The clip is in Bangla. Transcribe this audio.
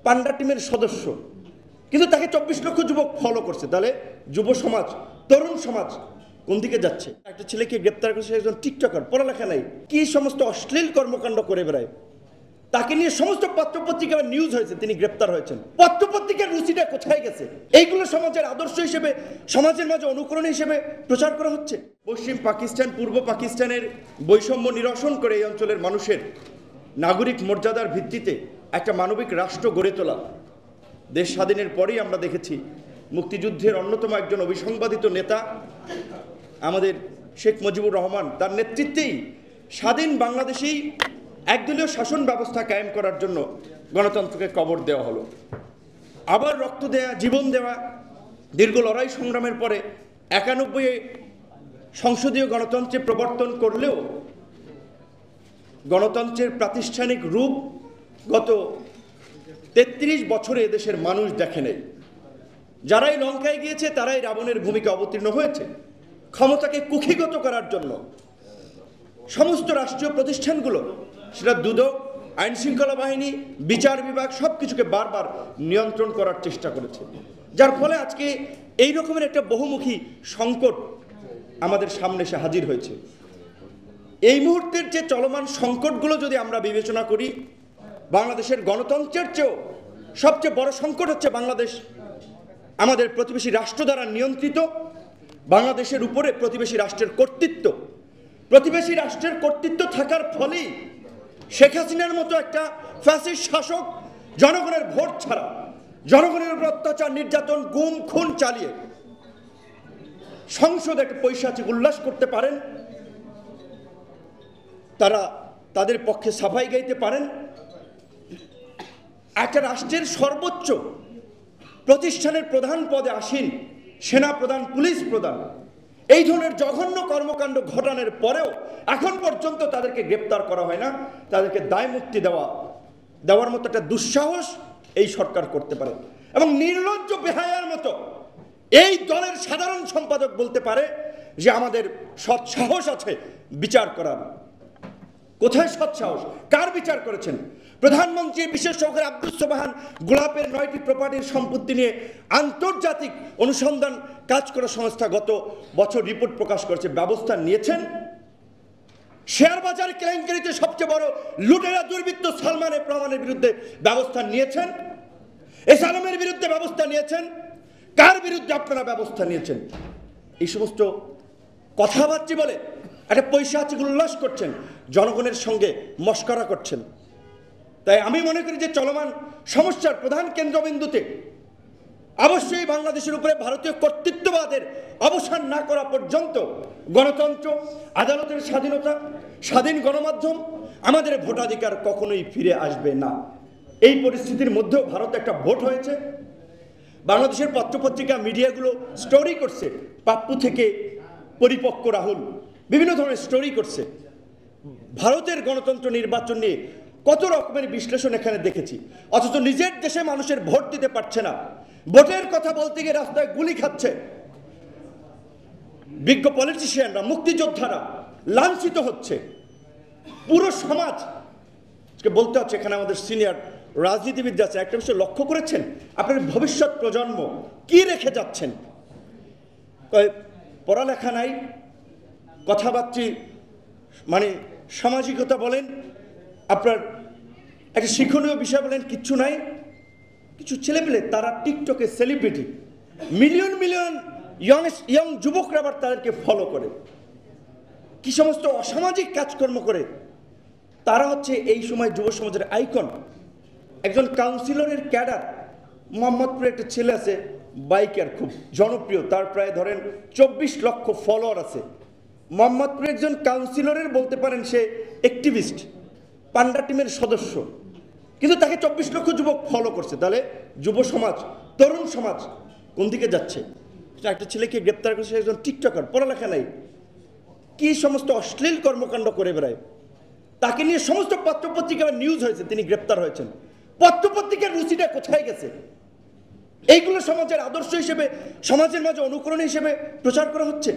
পান্ডা টিমের সদস্য, কিন্তু তাকে 24 লক্ষ যুবক ফলো করছে। তাহলে যুব সমাজ, তরুণ সমাজ কোন দিকে যাচ্ছে? একটা ছেলেকে গ্রেপ্তার করেছে, একজন টিকটকার, পড়ালেখা নাই, কি সমস্ত অশ্লীল কর্মকাণ্ড করে বেড়ায়, তাকে নিয়ে সমস্ত পত্রপত্রিকায় নিউজ হয়েছে, তিনি গ্রেপ্তার হয়েছেন। পত্রপত্রিকার রুচিটা কোথায় গেছে? এইগুলো সমাজের আদর্শ হিসেবে, সমাজের মাঝে অনুকরণ হিসেবে প্রচার করা হচ্ছে। পশ্চিম পাকিস্তান, পূর্ব পাকিস্তানের বৈষম্য নিরসন করে এই অঞ্চলের মানুষের নাগরিক মর্যাদার ভিত্তিতে একটা মানবিক রাষ্ট্র গড়ে তোলা। দেশ স্বাধীনের পরেই আমরা দেখেছি মুক্তিযুদ্ধের অন্যতম একজন অবিসংবাদিত নেতা আমাদের শেখ মুজিবুর রহমান, তার নেতৃত্বেই স্বাধীন বাংলাদেশেই একদলীয় শাসন ব্যবস্থা কায়েম করার জন্য গণতন্ত্রকে কবর দেওয়া হলো। আবার রক্ত দেওয়া, জীবন দেওয়া, দীর্ঘ লড়াই সংগ্রামের পরে 91-এ সংসদীয় গণতন্ত্রে প্রবর্তন করলেও গণতন্ত্রের প্রাতিষ্ঠানিক রূপ গত 33 বছরে এদেশের মানুষ দেখে নেই। যারাই লঙ্কায় গিয়েছে তারাই রাবণের ভূমিকা অবতীর্ণ হয়েছে। ক্ষমতাকে কুক্ষিগত করার জন্য সমস্ত রাষ্ট্রীয় প্রতিষ্ঠানগুলো, সেটা দুদক, আইন শৃঙ্খলা বাহিনী, বিচার বিভাগ, সব কিছুকে বারবার নিয়ন্ত্রণ করার চেষ্টা করেছে, যার ফলে আজকে এই রকমের একটা বহুমুখী সংকট আমাদের সামনে এসে হাজির হয়েছে। এই মুহূর্তের যে চলমান সংকটগুলো যদি আমরা বিবেচনা করি, বাংলাদেশের গণতন্ত্রের চেয়েও সবচেয়ে বড় সংকট হচ্ছে বাংলাদেশ আমাদের প্রতিবেশী রাষ্ট্র দ্বারা নিয়ন্ত্রিত। বাংলাদেশের উপরে প্রতিবেশী রাষ্ট্রের কর্তৃত্ব, প্রতিবেশী রাষ্ট্রের কর্তৃত্ব থাকার ফলেই শেখ হাসিনার মতো একটা ফ্যাসিস্ট শাসক জনগণের ভোট ছাড়া, জনগণের উপর অত্যাচার, নির্যাতন, গুম খুন চালিয়ে সংসদে একটা পৈশাচিক উল্লাস করতে পারেন, তারা তাদের পক্ষে সাফাই গাইতে পারেন। একটা রাষ্ট্রের সর্বোচ্চ প্রতিষ্ঠানের প্রধান পদে আসীন সেনা প্রধান, পুলিশ প্রধান, এই ধরনের জঘন্য কর্মকাণ্ড ঘটানোর পরেও এখন পর্যন্ত তাদেরকে গ্রেপ্তার করা হয় না, তাদেরকে দায় মুক্তি দেওয়ার মতো একটা দুঃসাহস এই সরকার করতে পারে। এবং নির্লজ্জ বেহায়ার মতো এই দলের সাধারণ সম্পাদক বলতে পারে যে আমাদের সৎ সাহস আছে বিচার করার। কোথায় সৎ সাহস? কার বিচার করেছেন? প্রধানমন্ত্রী বিশেষ সহকারী আব্দুস সোবহান গোলাপের 9টি প্রপার্টির সম্পত্তি নিয়ে আন্তর্জাতিক অনুসন্ধান কাজ করা সংস্থা গত বছর রিপোর্ট প্রকাশ করেছে, ব্যবস্থা নিয়েছেন। শেয়ার বাজার কেলেঙ্কারিতে সবচেয়ে বড় লুটেরা দুর্বৃত্ত সালমান এফ রহমানের বিরুদ্ধে ব্যবস্থা নিয়েছেন, এস আলমের বিরুদ্ধে ব্যবস্থা নিয়েছেন। কার বিরুদ্ধে আপনারা ব্যবস্থা নিয়েছেন? এই সমস্ত কথাবার্তা বলে একটা পৈশাচিক উল্লাস করছেন, জনগণের সঙ্গে মশকরা করছেন। তাই আমি মনে করি যে চলমান সমস্যার প্রধান কেন্দ্রবিন্দুতে অবশ্যই বাংলাদেশের উপরে ভারতীয় কর্তৃত্ববাদের অবসান না করা পর্যন্ত গণতন্ত্র, আদালতের স্বাধীনতা, স্বাধীন গণমাধ্যম, আমাদের ভোটাধিকার কখনোই ফিরে আসবে না। এই পরিস্থিতির মধ্যেও ভারতে একটা ভোট হয়েছে, বাংলাদেশের পত্রপত্রিকা, মিডিয়াগুলো স্টোরি করছে, পাপ্পু থেকে পরিপক্ক রাহুল বিভিন্ন ধরনের স্টোরি করছে। ভারতের গণতন্ত্র নির্বাচন নিয়ে কত রকমের বিশ্লেষণ এখানে দেখেছি, অথচ নিজের দেশে মানুষের ভোট দিতে পারছে না, ভোটের কথা বলতে গিয়ে রাস্তায় গুলি খাচ্ছে। বিজ্ঞ পলিটিশিয়ানরা, মুক্তিযোদ্ধারা লাঞ্ছিত হচ্ছে, পুরো সমাজ বলতে হচ্ছে। এখানে আমাদের সিনিয়র রাজনীতিবিদ আছে, একটা বিষয় লক্ষ্য করেছেন, আপনার ভবিষ্যৎ প্রজন্ম কি রেখে যাচ্ছেন? পড়ালেখা নাই, কথাবার্তা মানে সামাজিকতা বলেন, আপনার একটা শিক্ষণীয় বিষয় বলেন, কিচ্ছু নাই। কিছু ছেলেপেলে তারা টিকটকে সেলিব্রিটি, মিলিয়ন মিলিয়ন ইয়ং যুবকরা আবার তাদেরকে ফলো করে, কি সমস্ত অসামাজিক কাজকর্ম করে। তারা হচ্ছে এই সময় যুব সমাজের আইকন। একজন কাউন্সিলরের ক্যাডার, মোহাম্মদপুরে একটা ছেলে আছে, বাইকার, খুব জনপ্রিয়, তার প্রায় ধরেন 24 লক্ষ ফলোয়ার আছে। মোহাম্মদপুরে একজন কাউন্সিলরের বলতে পারেন সে অ্যাক্টিভিস্ট, পান্ডা টিমের সদস্য, কিন্তু তাকে 24 লক্ষ যুবক ফলো করছে। তাহলে যুব সমাজ, তরুণ সমাজ কোন দিকে যাচ্ছে? একটা ছেলেকে গ্রেপ্তার করেছে, একজন টিকটকার, পড়ালেখা নাই, কি সমস্ত অশ্লীল কর্মকাণ্ড করে বেড়ায়, তাকে নিয়ে সমস্ত পত্রপত্রিকায় নিউজ হয়েছে, তিনি গ্রেপ্তার হয়েছেন। পত্রপত্রিকার রুচিটা কোথায় গেছে? এইগুলো সমাজের আদর্শ হিসেবে, সমাজের মাঝে অনুকরণ হিসেবে প্রচার করা হচ্ছে।